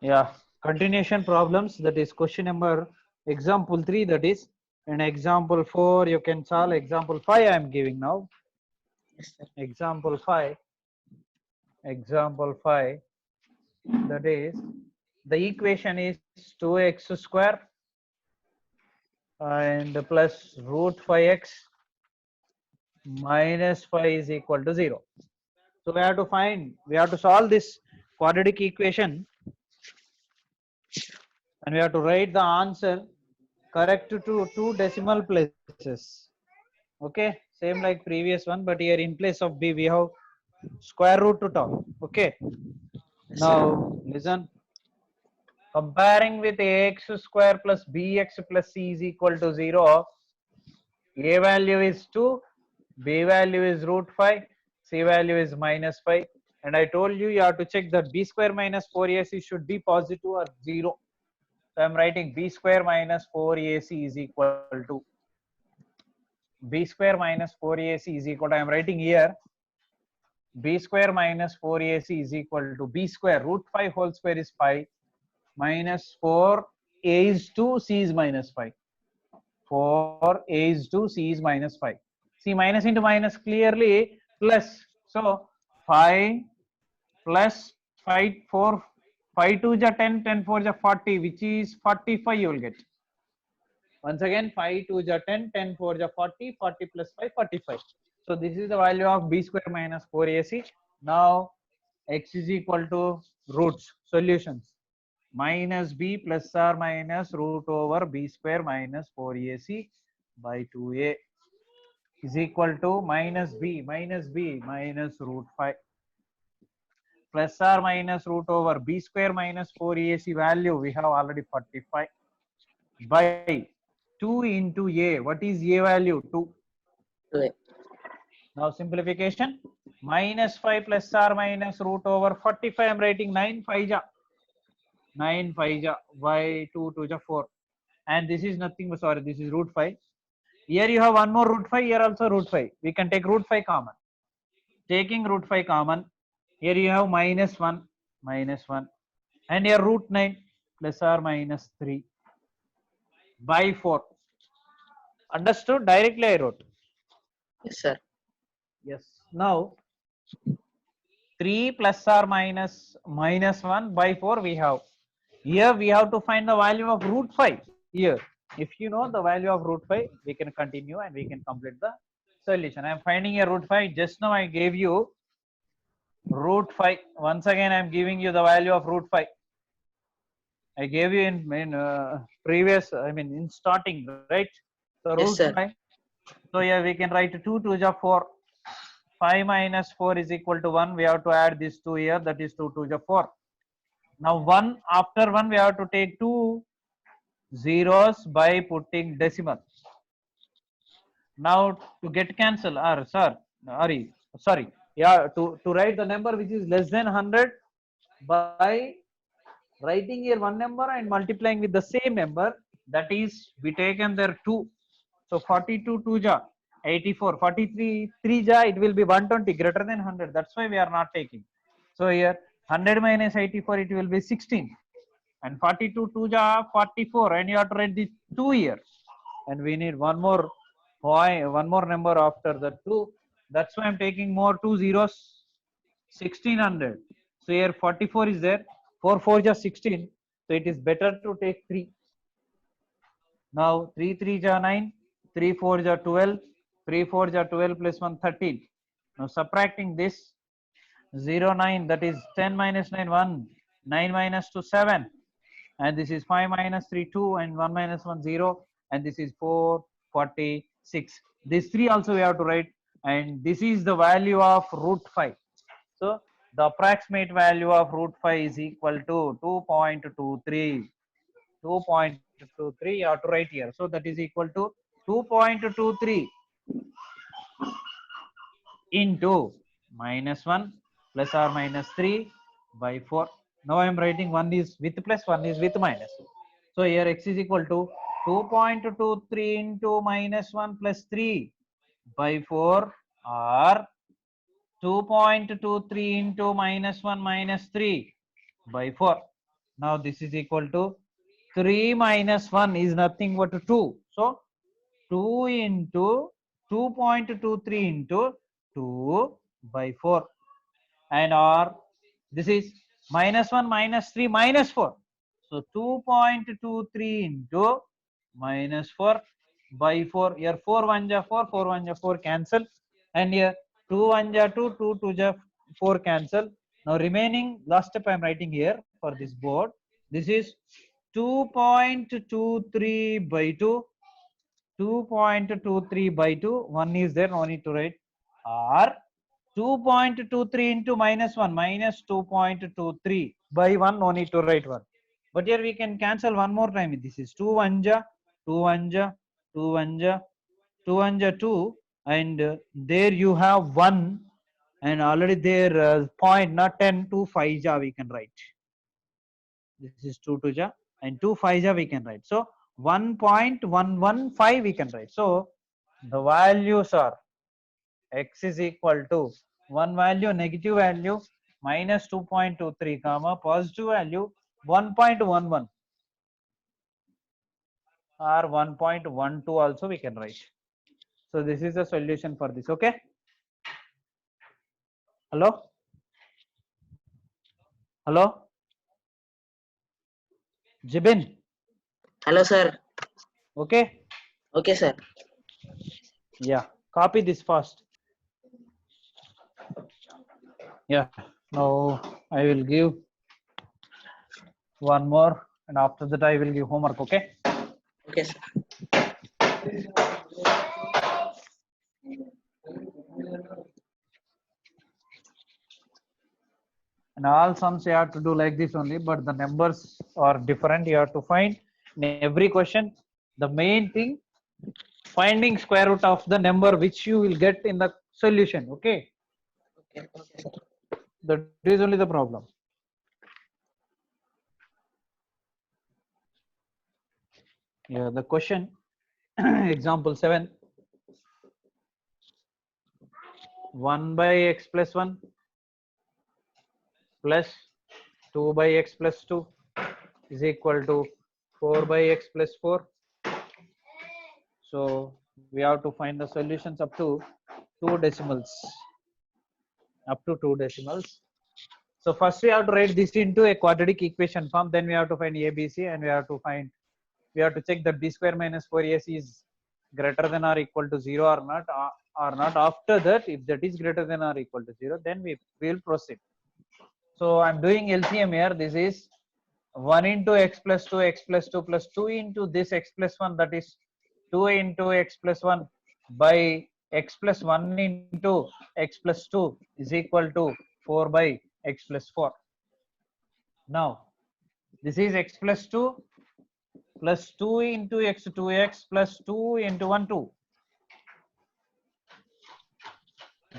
Yeah, continuation problems, that is question number example 3, that is, and example 4 you can solve. Example 5 I am giving now. Yes, sir. Example 5, that is, the equation is 2x square and plus root 5x minus 5 is equal to 0. So we have to solve this quadratic equation, and we have to write the answer correct to two decimal places. Okay, same like previous one, but here in place of b we have square root to top. Okay, Yes, now sir. listen. Comparing with ax square plus bx plus c is equal to 0, a value is 2, b value is root 5, c value is minus 5, and I told you have to check that b square minus 4ac should be positive or 0. So I'm writing b square minus 4ac is equal to b square minus 4ac is equal to, I am writing here, b square minus 4ac is equal to b square root 5 whole square is 5 minus 4 a is 2 c is minus 5. 4 a is 2 c is minus 5. See, minus into minus clearly plus. So 5 plus 5 4 5 2 ja 10, 10 4 ja 40, which is 45 you will get. Once again, 5 2 ja 10, 10 4 ja 40, 40 plus 5, 45. So this is the value of b square minus 4ac. Now x is equal to roots, solutions. Minus b plus or minus root over b square minus 4ac by 2a is equal to minus b minus root 5 plus or minus root over b square minus 4ac value we have already 45 by 2 into a. What is a value? 2. 2a. Now simplification, minus 5 plus or minus root over 45. I'm writing 9 5 ja 9 5 ja by 2 2 ja 4, and this is nothing but, sorry, this is root 5. Here you have one more root 5, here also root 5. We can take root 5 common. Taking root 5 common, here you have minus 1, and here root 9 plus or minus 3 by 4. Understood? Directly I wrote. Yes, sir. Yes. Now 3 plus or minus 1 by 4 we have. Here we have to find the value of root 5 here. If you know the value of root 5, we can continue and we can complete the solution. I am finding a root 5. Just now I gave you root 5. Once again I am giving you the value of root 5. I gave you in previous, I mean in starting, right? So root Yes, sir. 5. So here we can write 2 2 ja 4. 5 minus 4 is equal to 1. We have to add this 2 here, that is 2 2 ja 4. Now 1 after 1 we have to take 2 zeros by putting decimal. Now to get cancel, or sir, sorry, yeah, to write the number which is less than 100 by writing here one number and multiplying with the same number, that is we taken there 2. So 42 2 ja 84, 43 3 ja it will be 120, greater than 100. That's why we are not taking. So here 100 minus 84 it will be 16, and 42 2 ja 44, and you have to write the 2 here, and we need one more point, one more number after the 2. That's why I'm taking more 2 zeros, 1600. So here 44 is there, 4 4 ja 16, so it is better to take 3. Now 3 3 ja 9, 3 4 ja 12, 3 4 ja 12 plus 1 13. Now subtracting this, 0 9, that is 10 minus 9 1, 9 minus 2 7, and this is 5 minus 3 2, and 1 minus 1 0, and this is 4 46. This 3 also we have to write, and this is the value of root 5. So the approximate value of root 5 is equal to 2.23. 2.23 you have to write here. So that is equal to 2.23 into minus 1 plus or minus 3 by 4. Now I am writing one is with plus, one is with minus. So here x is equal to 2.23 into minus 1 plus 3 by 4, or 2.23 into minus 1 minus 3 by 4. Now this is equal to 3 minus 1 is nothing but 2. So 2 into 2.23 into 2 by 4, and or this is minus 1 minus 3 minus 4. So 2.23 into minus 4 by 4. Here 4 1 ja 4, 4 1 ja 4 cancel, and here 2 1 ja 2, 2 2 ja 4 cancel. Now remaining last step I am writing here for this board. This is 2.23 by 2, 2.23 by 2, 1 is there, no need to write, or 2.23 into minus 1 minus 2.23 by 1, no need to write 1. But here we can cancel one more time. This is 2 1 ja 2 1 ja 2 1 ja 2 1 ja 2, and there you have 1, and already there point not 10, 2 5 ja we can write. This is 2 2 ja, and 2 5 ja we can write. So 1.115 we can write. So the values are x is equal to one value, negative value minus 2.23 comma positive value 1.11 or 1.12 also we can write. So this is the solution for this. Okay, hello, hello, Jibin. Hello, sir. Okay, Okay, sir. yeah, copy this fast. Yeah, now I will give one more, and after that I will give homework. Okay, Okay, sir. and all sums you have to do like this only, but the numbers are different. You have to find in every question the main thing, finding square root of the number which you will get in the solution. Okay, Okay, okay, sir. that is only the problem. Yeah, the question example 7, 1 by x plus 1 plus 2 by x plus 2 is equal to 4 by x plus 4. So we have to find the solutions up to 2 decimals. Up to 2 decimals. So first we have to write this into a quadratic equation form. Then we have to find ABC, and we have to check that b square minus 4ac is greater than or equal to 0 or not. After that, if that is greater than or equal to 0, then we will proceed. So I'm doing LCM here. This is 1 into x plus 2, x plus 2 plus 2 into this x plus 1, that is 2 into x plus 1 by x plus 1 into x plus 2 is equal to 4 by x plus 4. Now this is x plus 2 plus 2 into x 2x plus 2 into 1 2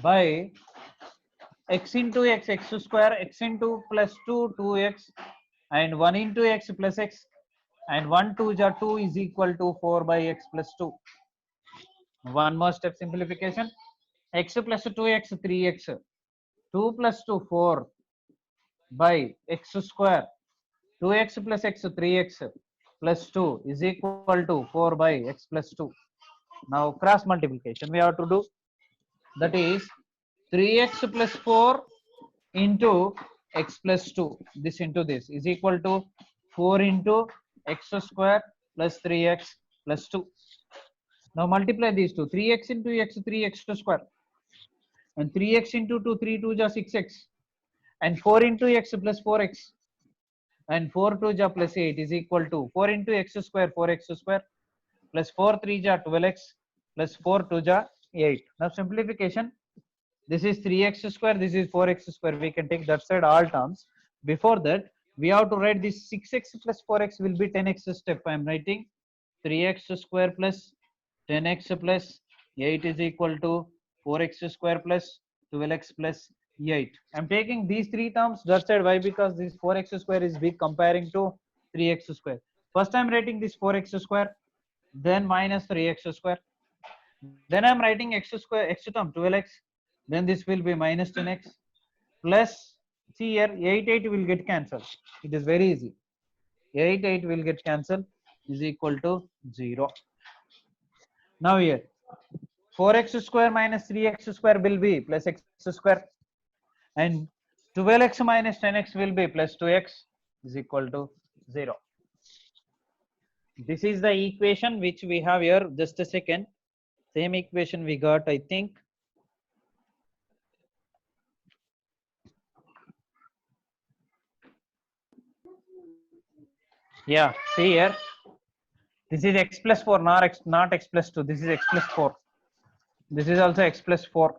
by x into x x square, x into plus 2 2x, and 1 into x plus x, and 1 2 ja 2 is equal to 4 by x plus 2. One more step simplification. X plus 2x 3x, 2 plus 2 4 by x square, 2x plus x 3x plus 2 is equal to 4 by x plus 2. Now cross multiplication we have to do, that is 3x plus 4 into x plus 2, this into this is equal to 4 into x square plus 3x plus 2. Now multiply these two, 3x into x 3x square, and 3x into 2 3 2 ja 6x, and 4 into x plus 4x, and 4 2 ja plus 8 is equal to 4 into x square 4x square plus 4 3 ja 12x plus 4 2 ja 8. Now simplification, this is 3x square, this is 4x square, we can take that side all terms. Before that we have to write this 6x plus 4x will be 10x step. I am writing 3x square plus 10x plus 8 is equal to 4x square plus 12x plus 8. I'm taking these three terms that side. Why? Because this 4x square is big comparing to 3x square. First I'm writing this 4x square, then minus 3x square, then I'm writing x square, x term 12x, then this will be minus 10x plus, see here 8 8 will get cancelled. It is very easy. 8 will get cancelled, is equal to 0. Now here 4x square minus 3x square will be plus x square, and 12x minus 10x will be plus 2x, is equal to 0. This is the equation which we have here. Just a second. Same equation we got, I think. Yeah, see here. This is x plus 4, not x plus 2. This is x plus 4. This is also x plus 4.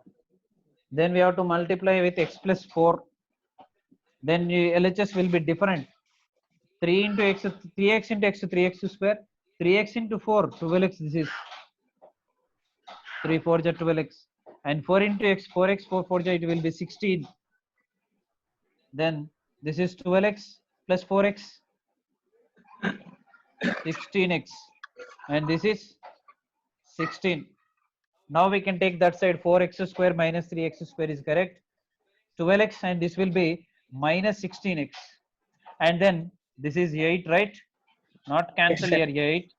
Then we have to multiply with x plus 4. Then LHS will be different. 3 into x, 3x into x, 3x square. 3x into 4, 12x. This is 3 4 ja 12x. And 4 into x, 4x, 4 4 ja, it will be 16. Then this is 12x plus 4x, 16x. And this is 16. Now we can take that side. 4x square minus 3x square is correct. 12x, and this will be minus 16x. And then this is 8, right? Not cancel sir. here. 8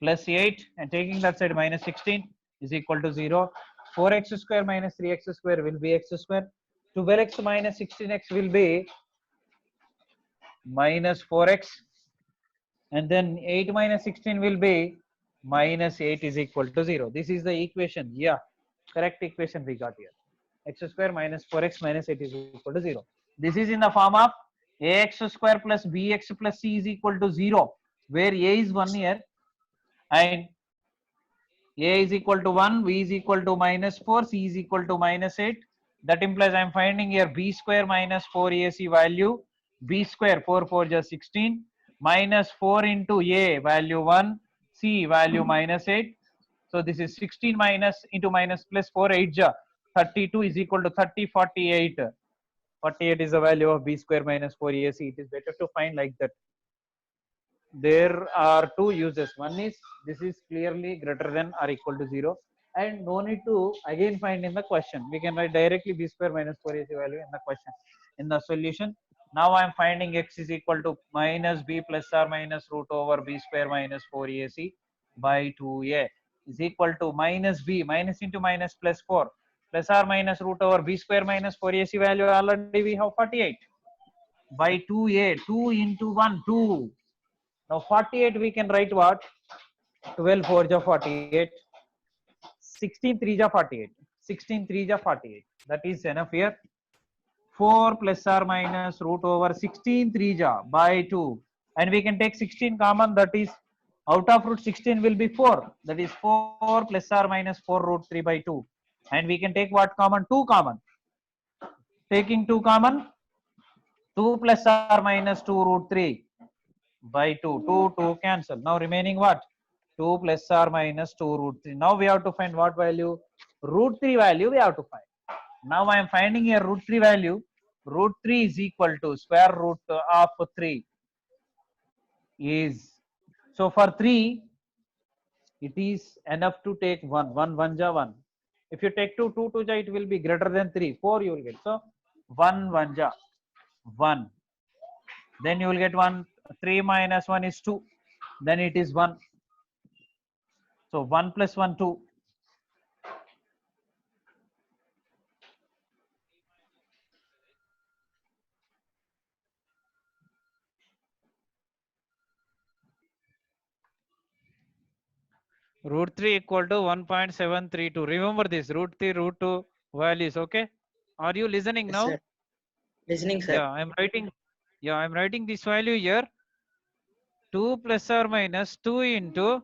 plus 8, and taking that side minus 16 is equal to 0. 4x square minus 3x square will be x square. 12x minus 16x will be minus 4x. And then 8 minus 16 will be minus 8, is equal to 0. This is the equation. Yeah, correct equation we got here. X square minus 4x minus 8 is equal to 0. This is in the form of ax square plus bx plus c is equal to 0, where a is 1 here, and a is equal to 1, b is equal to minus 4, c is equal to minus 8. That implies I am finding here b square minus 4ac value. B square, 4 4 just 16, minus 4 into a value 1, c value minus 8. So this is 16 minus into minus plus 4, 8 ja 32 is equal to 30 48. 48 is the value of b square minus 4ac. It is better to find like that. There are two uses. One is this is clearly greater than or equal to 0, and no need to again find in the question. We can write directly b square minus 4ac value in the question, in the solution. Now I am finding x is equal to minus b plus or minus root over b square minus 4ac by 2a is equal to minus b, minus into minus plus 4, plus or minus root over b square minus 4ac value already we have 48 by 2a, 2 into 1, 2. Now 48 we can write what? 12 4 ja 48, 16 3 ja 48, 16 3 ja 48. That is enough here. 4 plus or minus root over 16 3 ja by 2, and we can take 16 common. That is out of root 16 will be 4. That is 4 plus or minus 4 root 3 by 2, and we can take what common? 2 common. Taking 2 common, 2 plus or minus 2 root 3 by 2, 2 cancel. Now remaining what? 2 plus or minus 2 root 3. Now we have to find what value? Root 3 value we have to find. Now I am finding here root 3 value. Root 3 is equal to square root of 3 is, so for 3 it is enough to take 1, 1 1 ja 1. If you take 2 2 2 ja, it will be greater than 3, 4 you will get. So 1 1 ja 1. Then you will get 1, 3 minus 1 is 2. Then it is 1. So 1 plus 1, 2. Root 3 equal to 1.732. Remember this, root 3, root 2 values, okay? Are you listening Yes, now? sir. Listening, sir. Yeah, I'm writing this value here. 2 plus or minus 2 into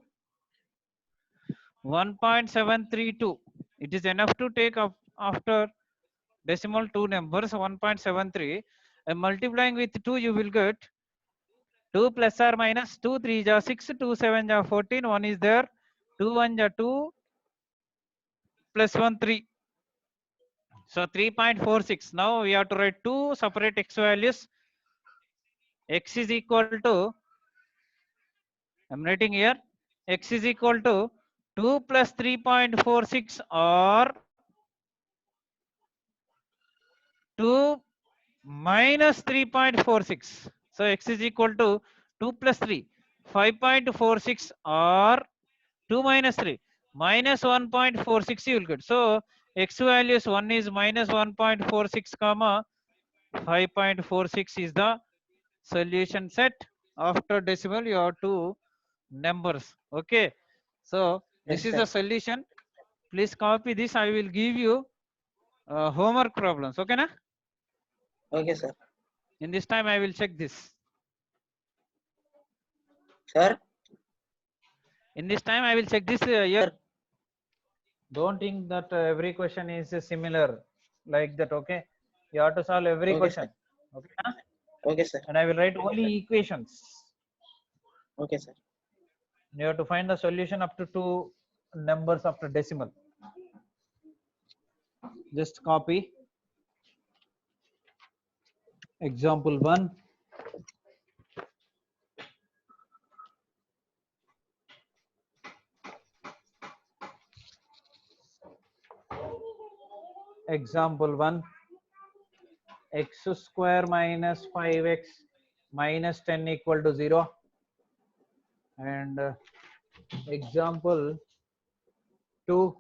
1.732. It is enough to take up after decimal two numbers 1.73. And multiplying with 2, you will get 2 plus or minus 2 3 ja 6, 2 7 ja 14, 1 is there, 2 1 ja 2 plus 1 3. So 3.46. Now we have to write two separate x values. X is equal to, I'm writing here, x is equal to 2 plus 3.46 or 2 minus 3.46. So x is equal to 2 plus 3, 5.46 or 2 minus 3, minus 1.46 you will get. So x values 1 is minus 1.46 comma 5.46 is the solution set. After decimal you have two numbers. Okay. So this Yes, is sir. the solution. Please copy this. I will give you homework problems. Okay, na? Okay, sir. In this time I will check this. Sir. In this time I will check this. Here. Sir. Don't think that every question is similar like that. Okay. You have to solve every Okay, question. sir. Okay, na? Okay, sir. And I will write only equations. Okay, sir. You have to find the solution up to two numbers after decimal. Just copy. Example 1. Example 1. X square minus 5x minus 10 equal to 0. And example 2.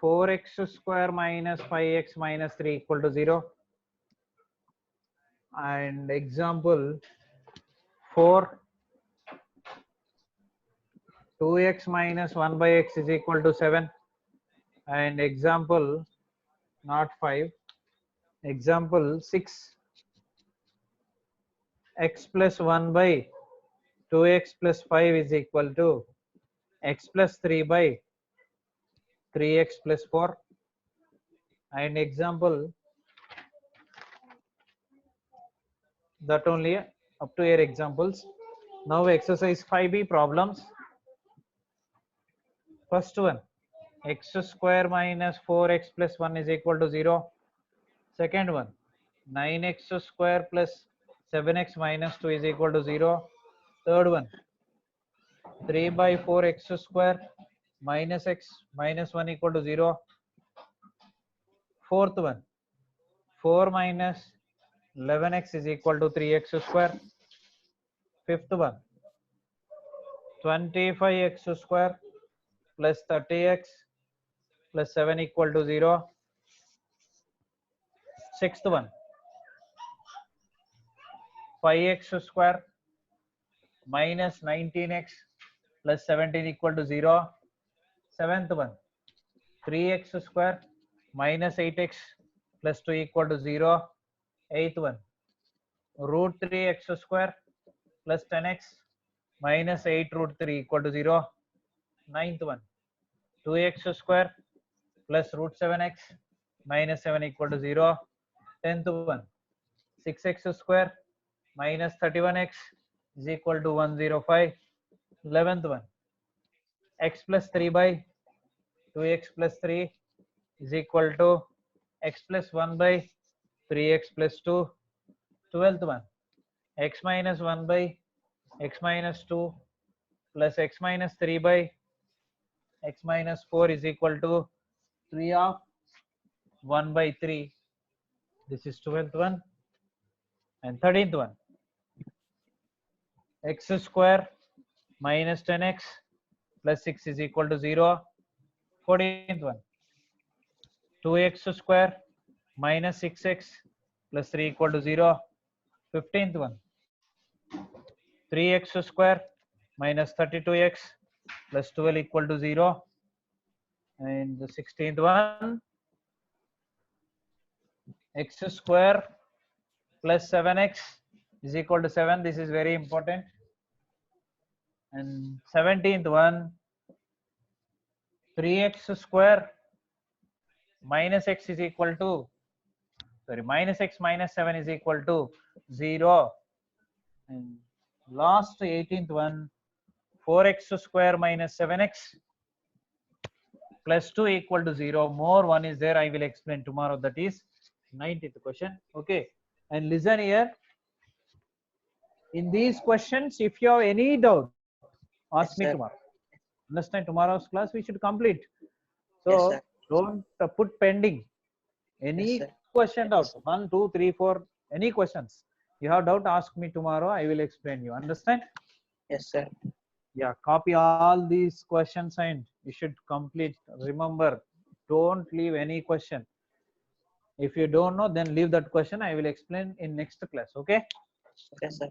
4x square minus 5x minus 3 equal to 0. And example 4. 2x minus 1 by x is equal to 7. And example not 5. Example 6. X plus 1 by 2x plus 5 is equal to x plus 3 by 3x plus 4. And example that only up to here examples. Now exercise 5b problems. First one, x square minus 4x plus 1 is equal to 0. Second one, 9x square plus 7x minus 2 is equal to 0. Third one, 3 by 4x square minus x minus 1 equal to 0. Fourth one, 4 minus 11x is equal to 3x square. Fifth one, 25x square plus 30x plus 7 equal to 0. Sixth one, 5x square minus 19x plus 17 equal to 0. Seventh one, 3x square minus 8x plus 2 equal to 0. Eighth one, root 3x square plus 10x minus 8 root 3 equal to 0. Ninth one, 2x square plus root 7x minus 7 equal to 0. Tenth one, 6x square minus 31x is equal to 105. 11th one, x plus 3 by 2x plus 3 is equal to x plus 1 by 3x plus 2. 12th one, x minus 1 by x minus 2 plus x minus 3 by x minus 4 is equal to 3 of 1 by 3. This is 12th one. And 13th one, x square minus 10x plus 6 is equal to 0. 14th one, 2x square minus 6x plus 3 equal to 0. 15th one, 3x square minus 32x plus 12 equal to 0. And the 16th one, x square plus 7x is equal to 7. This is very important. And 17th one, 3x square minus x is equal to, sorry, minus x minus 7 is equal to 0. And last 18th one, 4x square minus 7x plus 2 equal to 0. More one is there. I will explain tomorrow. That is 19th question. Okay. And listen here. In these questions, if you have any doubt, ask Yes, me sir. tomorrow. Understand? Tomorrow's class we should complete. Yes, So sir. don't put pending. Yes, Any sir. question doubt, 1, 2, 3, 4, Any questions? You have doubt, ask me tomorrow. I will explain you. Understand? Yes, sir. Yeah, copy all these questions and you should complete. Remember, don't leave any question. If you don't know, then leave that question. I will explain in next class. Okay? Okay, sir.